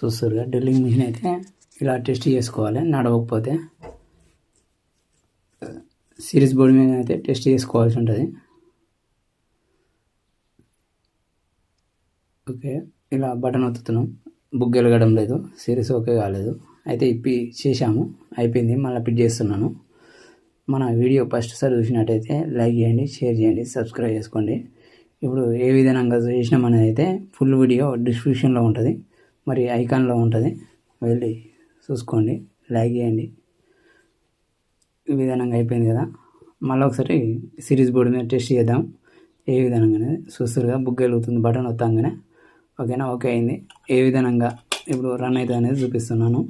చూస్తారుగా drilling machine అయితే ఇలా test చేసుకోవాలి. నడవకపోతే సిరీస్ బోర్డు మీద అయితే టెస్ట్ చేసుకోవాల్సి ఉంటుంది. ఓకే, ఇలా బటన్ ఒత్తుతున్నాం, బుక్ వెలగడం లేదు, సిరీస్ ఓకే కాలేదు. అయితే ఇప్పి చేశాము, అయిపోయింది. మళ్ళీ పిట్ చేస్తున్నాను. మన వీడియో ఫస్ట్ సారి చూసినట్టయితే లైక్ చేయండి, షేర్ చేయండి, సబ్స్క్రైబ్ చేసుకోండి. ఇప్పుడు ఏ విధంగా చేసినామనేది అయితే ఫుల్ వీడియో డిస్క్రిప్షన్లో ఉంటుంది, మరి ఐకాన్లో ఉంటుంది, వెళ్ళి చూసుకోండి, లైక్ చేయండి. ఈ విధంగా అయిపోయింది కదా. మళ్ళీ ఒకసారి సిరీస్ బోర్డు మీద టెస్ట్ చేద్దాం ఏ విధంగా. చూస్తారుగా బుక్ వెలుగుతుంది బటన్ వస్తాగానే. ఓకేనా, ఓకే అయింది. ఏ విధంగా ఇప్పుడు రన్ అవుతుంది అనేది చూపిస్తున్నాను.